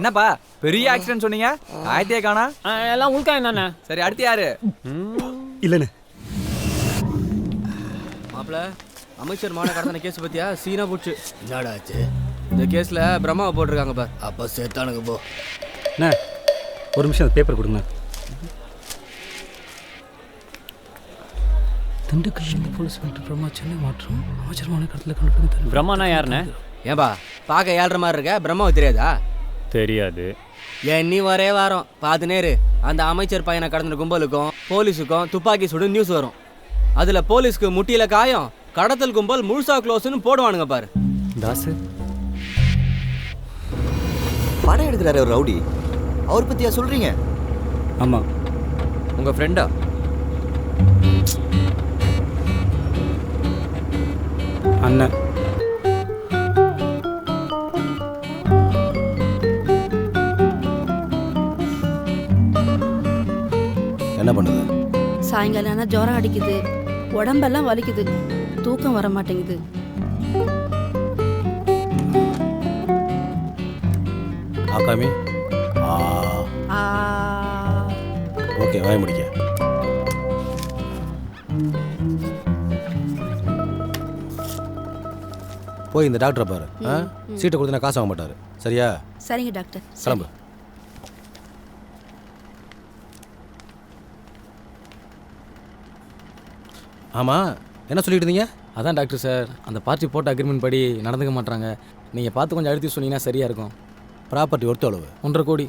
என்னப்பா பெரிய ஆக்சிடென்ட் சொன்னீங்க, ஆயத்தையே காணா? எல்லாம் உள்காயம் தானே. சரி, அடுத்து யாரு? இல்லைண்ணே. மாப்பிள்ள, அமைச்சர் மான கடத்தின கேஸ் பத்தியா சீனா போச்சு. என்னடா ஆச்சு? இந்த கேஸ்ல பிரம்மாவை போட்டிருக்காங்க பார். அப்போ சேர்த்தானுங்க போ. அண்ணே ஒரு நிமிஷம் அந்த பேப்பர் கொடுங்க. திண்டுக்கல் போலீஸ் இன்ஸ்பெக்டர் பிரம்மா சென்னை மாற்றம் அமைச்சர் மான கடத்தில் கண்டுபிடித்து. பிரம்மானா யாருண்ணே? ஏன்பா பார்க்க ஏழ்ற மாதிரி இருக்க, பிரம்மாவை தெரியாதா? தெரியாது. ஏன் நீ வரே வாரம் பார்த்து நேரு அந்த அமைச்சர் பையனை கடந்த கும்பலுக்கும் போலீஸுக்கும் துப்பாக்கி சுடு நியூஸ் வரும். அதுல போலீஸ்க்கு முட்டியில காயம், கடத்தல் கும்பல் முழுசா க்ளோஸ்னு போடுவானுங்க பாரு. தாசு படம் எடுக்கிறாரு ஒரு ரவுடி, அவர் பத்தியா சொல்றீங்க? ஆமாம். உங்க ஃப்ரெண்டா? அண்ணன். என்ன பண்ணுது? சாயங்காலம் ஆனால் ஜுரம் அடிக்குது, உடம்பெல்லாம் வலிக்குது, தூக்கம் வர மாட்டேங்குது. ஆகாமி ஓகே, வாய முடிக்க. போய் இந்த டாக்டரை பாரு. சீட்டை கொடுத்து நான் காசு வாங்க மாட்டாரு. சரியா? சரிங்க டாக்டர். கிளம்பு. ஆமாம், என்ன சொல்லிட்டு இருந்தீங்க? அதான் டாக்டர் சார், அந்த பார்ட்டி போட்ட அக்ரிமெண்ட் படி நடந்துக்க மாட்டாங்க. நீங்கள் பார்த்து கொஞ்சம் அழுத்தி சொன்னீங்கன்னா சரியாக இருக்கும். ப்ராப்பர்ட்டி ஒர்த்து அளவு 1.5 கோடி.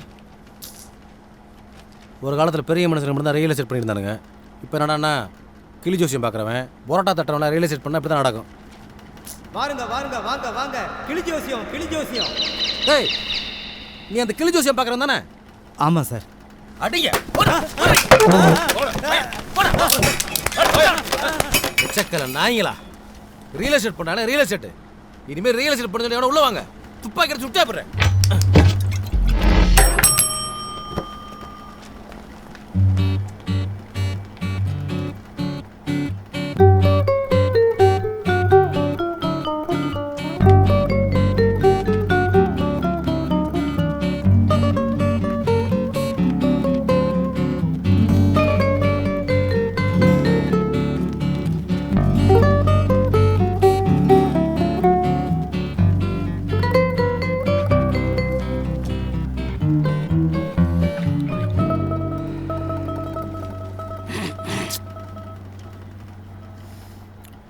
ஒரு காலத்தில் பெரிய மனுஷன் மட்டும் தான் ரியல் எஸ்டேட் பண்ணியிருந்தானுங்க. இப்போ என்னடாண்ணா கிளி ஜோசியம் பார்க்குறவன் பரோட்டா தட்டவனா ரியல் எஸ்டேட் பண்ணால் இப்படி தான் நடக்கும். வாருங்க வாருங்க வாங்க வாங்க, கிளி ஜோசியம் கிளி ஜோசியம். டேய், நீ அந்த கிளி ஜோசியம் பார்க்குறவன் தானே? ஆமாம் சார். அடிங்க செக்கல நாய்ங்களா! ரியல் எஸ்டேட் பண்ணாலே ரியல் எஸ்டேட். இனிமேல் ரியல் எஸ்டேட் பண்ண சொல்லி உள்ள வாங்க, துப்பாக்கி எடுத்து சுட்டா போடுறேன்.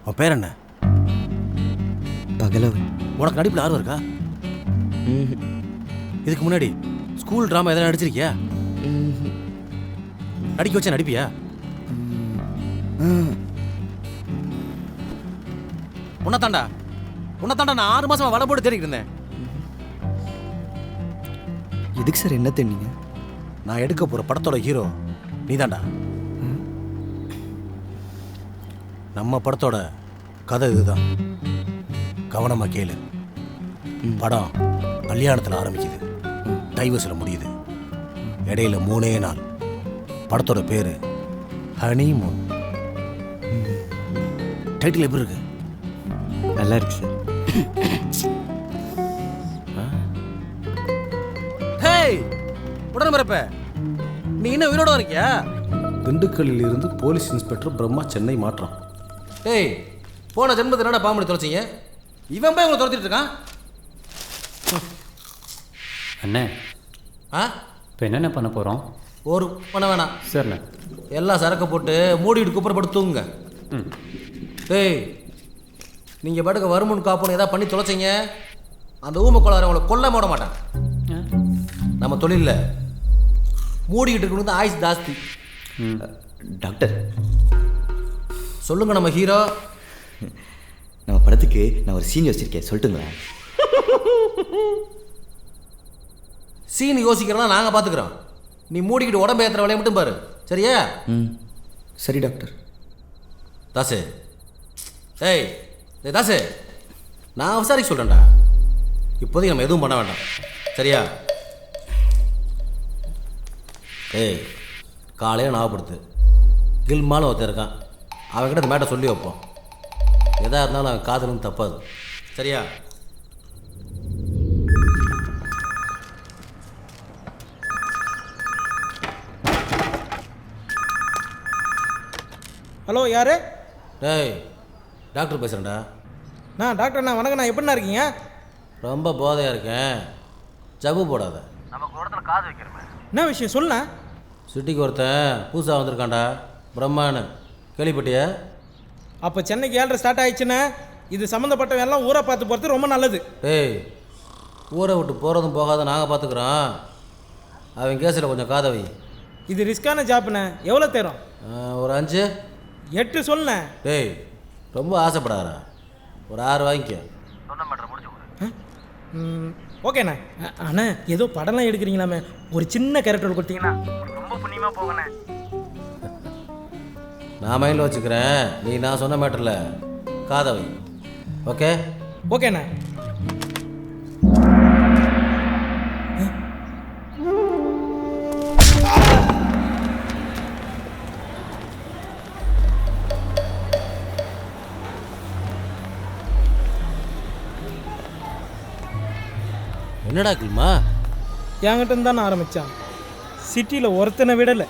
உன் பேர் என்ன? பகலவன். உனக்கு நடிப்பில் ஆர்வம் இருக்கா? இதுக்கு முன்னாடி ஸ்கூல் ட்ராமா எதனா நடிச்சிருக்கியா? நடிக்க வச்சா நடிப்பியா? உன்னதாண்டா நான் 6 மாசமா வலை போட்டு தேடிக்கிட்டு இருந்தேன். எதுக்கு சார் என்ன தேடினீங்க? நான் எடுக்க போற படத்தோட ஹீரோ நீதாண்டா. நம்ம படத்தோட கதை இதுதான். கவனமா கேளு. படம் கல்யாணத்தில் ஆரம்பிக்குது, டைவர்ஸில் முடியுது. இடையில 3 நாள். படத்தோட பேரு ஹனிமூன். டைட்டில் எப்படி இருக்கு? நல்லா இருக்கு சார். ஹேய், உடனே மறப்ப நீ என்ன உயிரோட இருக்கியா? திண்டுக்கல்லில் இருந்து போலீஸ் இன்ஸ்பெக்டர் பிரம்மா சென்னை மாற்றம். ஏய், போன ஜென்மத்தில் என்னடா பாம்பு தொலைச்சிங்க? இவன் போய் உங்களை துரத்திட்டு இருக்கான். அண்ணே, இப்போ என்னென்ன பண்ண போகிறோம்? ஒரு பண்ண வேணாம் சரிண்ணே. எல்லாம் சரக்கு போட்டு மூடிட்டு குப்பரப்பட்டு தூங்குங்க. ஏய், நீங்கள் பாட்டுக்கு வருமுன் காப்புன்னு ஏதாவது பண்ணி தொலைச்சிங்க, அந்த ஊமை கொள்ளார உங்களை கொல்ல போட மாட்டான். நம்ம தொழிலில் மூடிக்கிட்டு இருக்கணும் ஆயுஸ் ஜாஸ்தி. டாக்டர் சொல்லுங்க நம்ம ஹீரோ. நம்ம படத்துக்கு நான் ஒரு சீன் யோசிச்சிருக்கேன், சொல்லட்டுங்களா? சீன் யோசிக்கிறதா நாங்கள் பார்த்துக்குறோம். நீ மூடிக்கிட்டு உடம்பு ஏற்றுற வேலையை மட்டும் பாரு. சரியா? சரி டாக்டர். தாசு, ஏய் தாசு, நான் விசாரிக்க சொல்கிறேன்டா. இப்போதைக்கு நம்ம எதுவும் பண்ண வேண்டாம். சரியா? ஏய், காலையில் ஞாபகப்படுத்து. கில்மாலும் ஒருத்தர் இருக்கான், அவன்கிட்ட இந்த மேட்டை சொல்லி வைப்போம். எதாக இருந்தாலும் அவன் காதலும் தப்பாது. சரியா? ஹலோ யாரு? டேய் டாக்டர் பேசுகிறேன்டா. நான் டாக்டர்ண்ணா. வணக்கண்ணா, எப்படிண்ணா இருக்கீங்க? ரொம்ப போதையாக இருக்கேன், ஜவ்வு போடாத. என்ன விஷயம் சொல்லுண்ணா. சிட்டிக்கு ஒருத்தன் புதுசாக வந்திருக்கான்டா, பிரம்மான்னு. கேள்விப்பட்டியா? அப்போ சென்னைக்கு 7:30 ஸ்டார்ட் ஆயிடுச்சுண்ணே. இது சம்மந்தப்பட்டவங்க எல்லாம் ஊரை பார்த்து போகிறது ரொம்ப நல்லது. டேய் ஊரை விட்டு போகிறதும் போகாத நாங்கள் பார்த்துக்குறோம். அவன் கேஸில் கொஞ்சம் காதவை. இது ரிஸ்கான ஜாப்புண்ணே. எவ்வளோ தேரும்? ஒரு 5 8 சொல்லுண்ணே. டேய் ரொம்ப ஆசைப்படாதா, ஒரு 6 வாங்கிக்க. ஓகேண்ணே. அண்ணா ஏதோ படம்லாம் எடுக்கிறீங்களாமே, ஒரு சின்ன கேரக்டர் கொடுத்தீங்கன்னா ரொம்ப புண்ணியமாக போகண்ணே. நான் மைண்டில் வச்சுக்கிறேன், நீ நான் சொன்ன மேட்டரில் காதவை. ஓகே ஓகேண்ணே. என்னடா கில்மா? என்கிட்ட இருந்தானே ஆரம்பித்தான். சிட்டியில் ஒருத்தனை விடலை.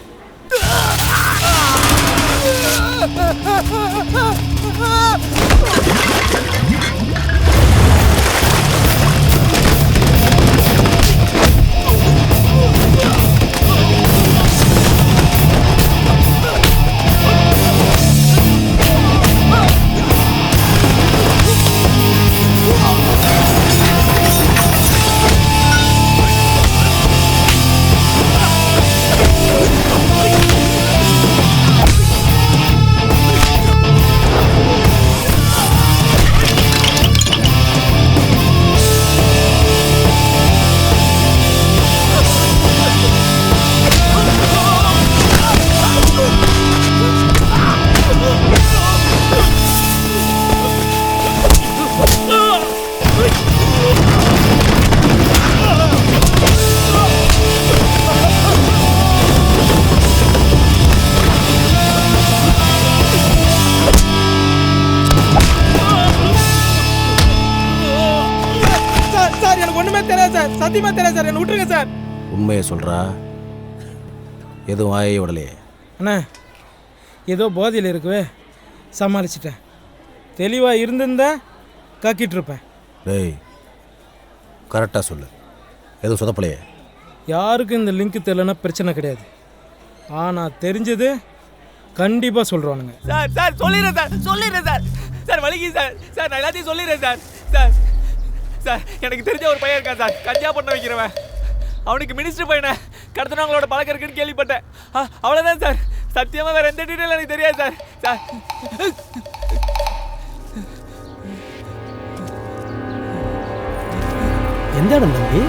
சத்தியமா தெரியாது சார், என்ன விட்டுருங்க சார். உண்மையை சொல்கிறா? எதுவும் வாயை விடலையே? அண்ணா ஏதோ போதையில் இருக்குவே, சமாளிச்சிட்டேன். தெளிவாக இருந்திருந்தா கக்கிட்டு இருப்பேன். டேய் கரெக்டாக சொல்லு, எதுவும் சொதப்பலையே? யாருக்கும் இந்த லிங்க் தெரியலன்னா பிரச்சனை கிடையாது. ஆனால் தெரிஞ்சது கண்டிப்பாக சொல்கிறானுங்க. சார் சொல்லிடுறேன் சார். சார் வலிக்கு சார். நான் எல்லாத்தையும் சொல்லிடுறேன் சார். சார் எனக்கு தெரிஞ்ச ஒரு பையன் இருக்கான் சார், கஞ்சா பண்ண வைக்கிறவன். அவனுக்கு மினிஸ்டர் பையனை கடத்தினவங்களோட பழக்கம் இருக்குன்னு கேள்விப்பட்டேன். அவ்வளோதான் சார். சத்தியமாக வேறு எந்த டீட்டெயில் எனக்கு தெரியாது சார். எந்த இடம் தம்பி?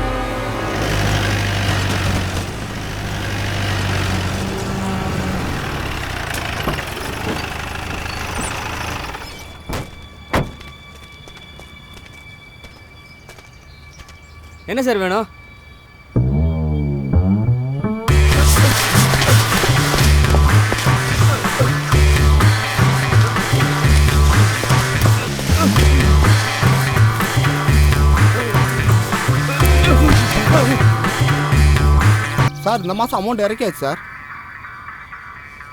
என்ன சார் வேணும்? சார் இந்த மாதம் அமௌண்ட் இறக்கியாச்சு சார்.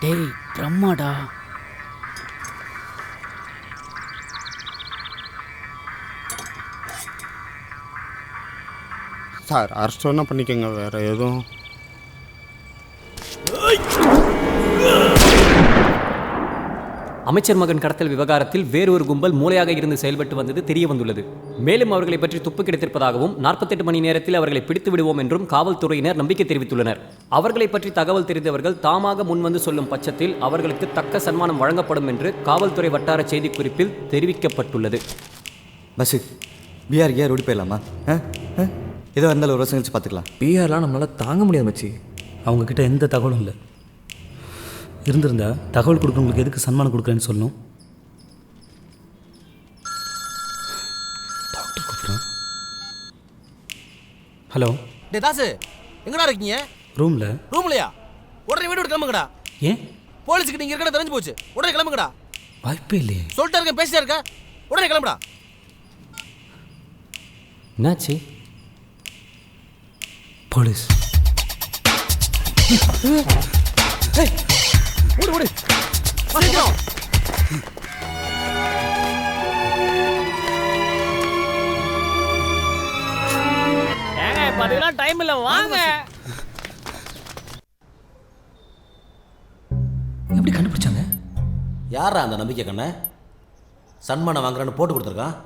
டேய் பிரம்மாடா. சார் அரெஸ்ட் வேணா பண்ணிக்கோங்க, வேறு எதுவும். அமைச்சர் மகன் கடத்தல் விவகாரத்தில் வேறொரு கும்பல் மூளையாக இருந்து செயல்பட்டு வந்தது தெரிய வந்துள்ளது. மேலும் அவர்களை பற்றி துப்பு கிடைத்திருப்பதாகவும் 48 மணி நேரத்தில் அவர்களை பிடித்து விடுவோம் என்றும் காவல்துறையினர் நம்பிக்கை தெரிவித்துள்ளனர். அவர்களை பற்றி தகவல் தெரிந்தவர்கள் தாமாக முன்வந்து சொல்லும் பட்சத்தில் அவர்களுக்கு தக்க சன்மானம் வழங்கப்படும் என்று காவல்துறை வட்டார செய்திக்குறிப்பில் தெரிவிக்கப்பட்டுள்ளது. பஸ் பிஆர் கேர் ஓடி போயிடலாமா? ஏதோ இருந்தாலும் ஒரு வருஷம் கழிச்சு பார்த்துக்கலாம். பிஆர்லாம் நம்மளால் தாங்க முடியாது மச்சி. அவங்கக்கிட்ட எந்த தகவலும் இல்லை. இருந்திருந்தா தகவல் கொடுக்குறவங்களுக்கு எதுக்கு சன்மானம் கொடுக்குறேன்னு சொல்லணும். டாக்டர் கூப்பிட்றேன். ஹலோ. டே தாசு, எங்கடா இருக்கீங்க? ரூம்லையா? உடனே வீடு விட்டு கிளம்புங்கடா. ஏன்? போலீஸுக்கு நீங்கள் இருக்கிற தெரிஞ்சு போச்சு. உடனே கிளம்புங்கடா. வாய்ப்பே இல்லையே. சொல்லிட்டே இருக்கேன், பேசிட்டே இருக்கேன். உடனே கிளம்புடா. என்னாச்சு? போலீஸ். ஓடு. சீக்கிரம். ஏங்க இப்ப அதுக்கெல்லாம் டைம் இல்ல, வாங்க. எப்படி கண்டுபிடிச்சாங்க? யாரா அந்த நம்பிக்கை கண்ண சன்மானம் வாங்குறான்னு போட்டு கொடுத்துருக்கான்?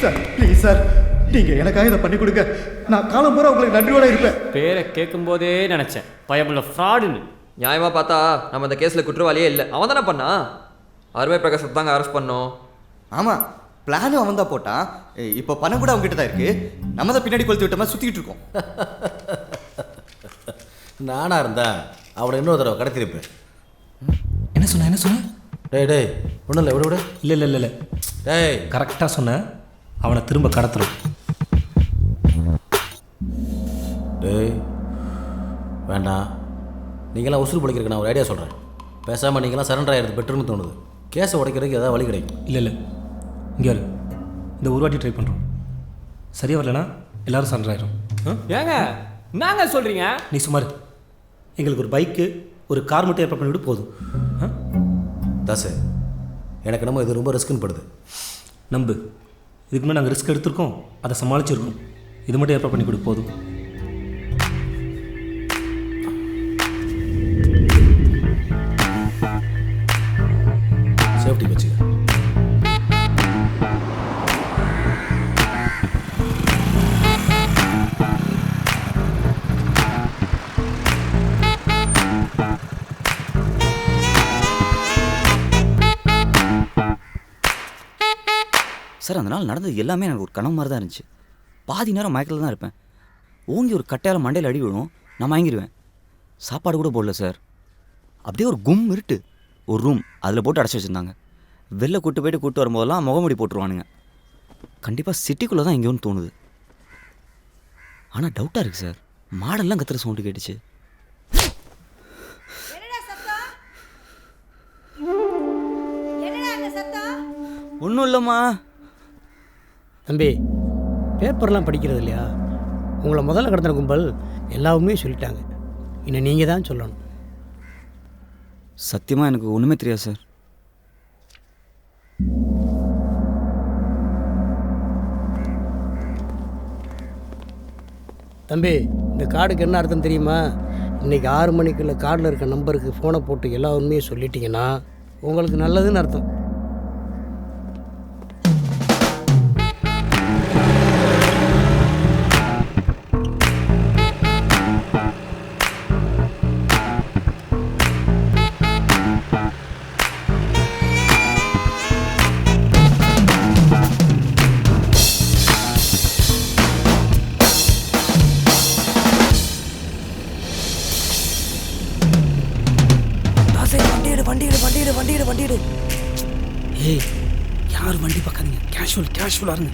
சார் ப்ளீஸ் சார், நீங்கள் எனக்காக இதை பண்ணி கொடுங்க. நான் காலம் பூரா உங்களுக்கு நன்றியோடு இருப்பேன். பேரை கேட்கும் போதே நினச்சேன் பயமுள்ள ஃப்ராடுன்னு. நியாயமாக பார்த்தா நம்ம இந்த கேஸில் குற்றவாளியே இல்லை, அவன் தானே பண்ணான். அருமை பிரகாஷ் தாங்க அரெஸ்ட் பண்ணோம். ஆமாம், பிளானும் அவன் தான் போட்டான். இப்போ பணம் கூட அவங்ககிட்ட தான் இருக்குது. நம்ம தான் பின்னாடி கொளுத்து விட்ட மாதிரி சுற்றிக்கிட்டு இருக்கோம். நானா இருந்தா அவனை இன்னொரு தடவை கடத்திருப்பேன். என்ன சொன்ன? டேய் ஒன்றும் இல்லை, விட இல்லை டேய் கரெக்டாக சொன்னேன். அவனை திரும்ப கடத்தணும். டேய் வேண்டாம், நீங்களாம் உசுறு பிடிக்கிறதுக்கு நான் ஒரு ஐடியா சொல்கிறேன். பேசாமல் நீங்களாம் சரண்டர் ஆகிறது பெட்டர்னு தோணுது. கேஸை உடைக்கிறதுக்கு ஏதாவது வழி கிடைக்கும். இல்லை இங்கே இந்த ஒரு வாட்டி ட்ரை பண்ணுறோம். சரியாக வரலனா எல்லோரும் சரண்டர் ஆயிடும். ஏங்க நாங்க சொல்கிறீங்க? நீ சுமார் எங்களுக்கு ஒரு பைக்கு ஒரு கார் மட்டும் ஏற்பாடு பண்ணிவிட்டு போதும். தாசு, எனக்கு நம்ம இது ரொம்ப ரிஸ்க்குன்னு படுது. நம்பு, இதுக்கு முன்னாடி நாங்கள் ரிஸ்க் எடுத்திருக்கோம், அதை சமாளிச்சிருக்கோம். இது மட்டும் ஏற்பாடு பண்ணி கொடு போதும். சேஃப்டி வச்சுக்க. சார், அந்த நாள் நடந்தது எல்லாமே எனக்கு ஒரு கனவு மாதிரி தான் இருந்துச்சு. பாதி நேரம் மயக்கத்தில் தான் இருப்பேன். ஓங்கி ஒரு கட்டையால் மண்டையில் அடி விழும், நான் மயங்கிடுவேன். சாப்பாடு கூட போடல சார். அப்படியே ஒரு கும் இருட்டு, ஒரு ரூம் அதில் போட்டு அடைச்சி வச்சுருந்தாங்க. வெளில கூட்டு வரும்போதெல்லாம் முகமூடி போட்டுருவானுங்க. கண்டிப்பாக சிட்டிக்குள்ளே தான் எங்கேயோன்னு தோணுது. ஆனால் டவுட்டாக இருக்குது சார், மாடெல்லாம் கத்துற சவுண்டு கேட்டுச்சு. ஒன்றும் இல்லைம்மா. தம்பி, பேப்பர்லாம் படிக்கிறது இல்லையா? உங்களை முதல்ல கடத்தின கும்பல் எல்லா உண்மையும் சொல்லிட்டாங்க. இன்னும் நீங்கள் தான் சொல்லணும். சத்தியமாக எனக்கு ஒன்றுமே தெரியாது சார். தம்பி, இந்த கார்டுக்கு என்ன அர்த்தம் தெரியுமா? இன்றைக்கி 6 மணிக்குள்ள கார்டில் இருக்க நம்பருக்கு ஃபோனை போட்டு எல்லா உண்மையும் சொல்லிட்டீங்கன்னா உங்களுக்கு நல்லதுன்னு அர்த்தம். வண்டிடு. ஏய், யார் வண்டி பார்க்காதீங்க. கேஷுவலாக இருங்க.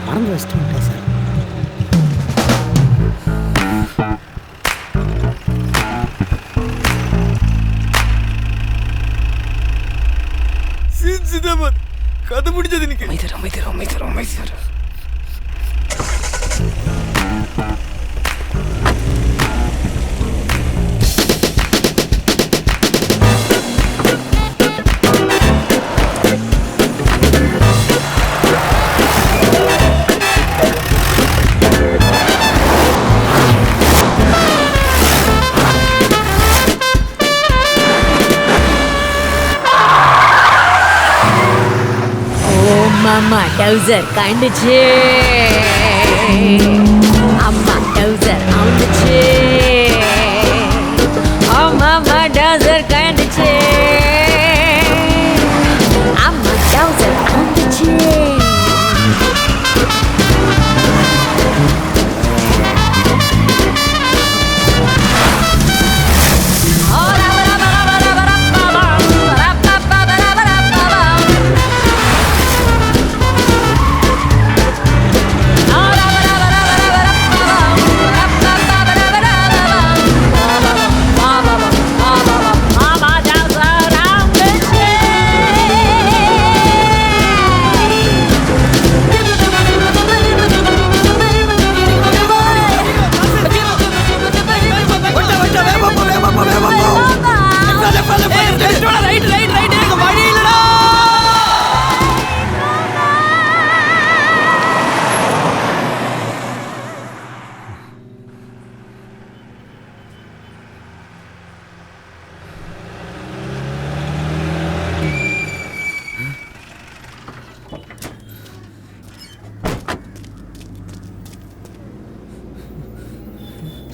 மறந்து வச்சுட்டேன் சார். கதை முடிஞ்சது. அமைதியார். Mama அம்மா டவுசர் கண்டுச்சு, அம்மா டவுசர் அவுந்துச்சு, அம்மா டவுசர் கண்டுச்சு, அம்மா டவுசர் அவுந்துச்சு.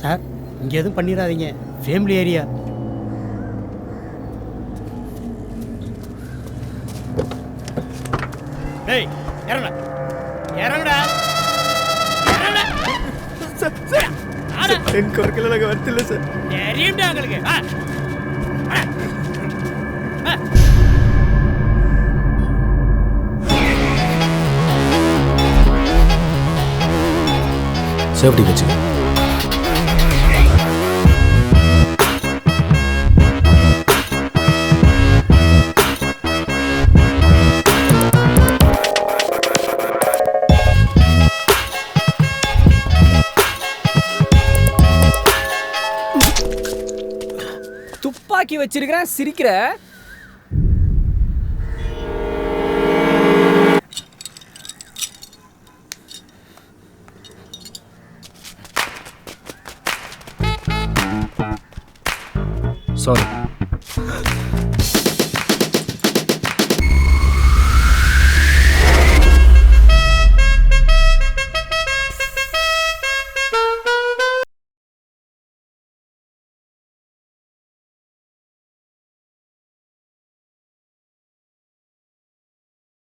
சார் இங்கே எதுவும் பண்ணிடாதீங்க, ஃபேமிலி ஏரியா. டேய் இறங்கடா, இறங்கடா, இறங்கடா. எனக்கு ஒரு கிலோ நாங்கள் வரத்தில்லை சார். தெரியும்டா உங்களுக்கு. சேஃப்டி வச்சு துப்பாக்கி வச்சிருக்கிறேன், சிரிக்கிற. சாரி.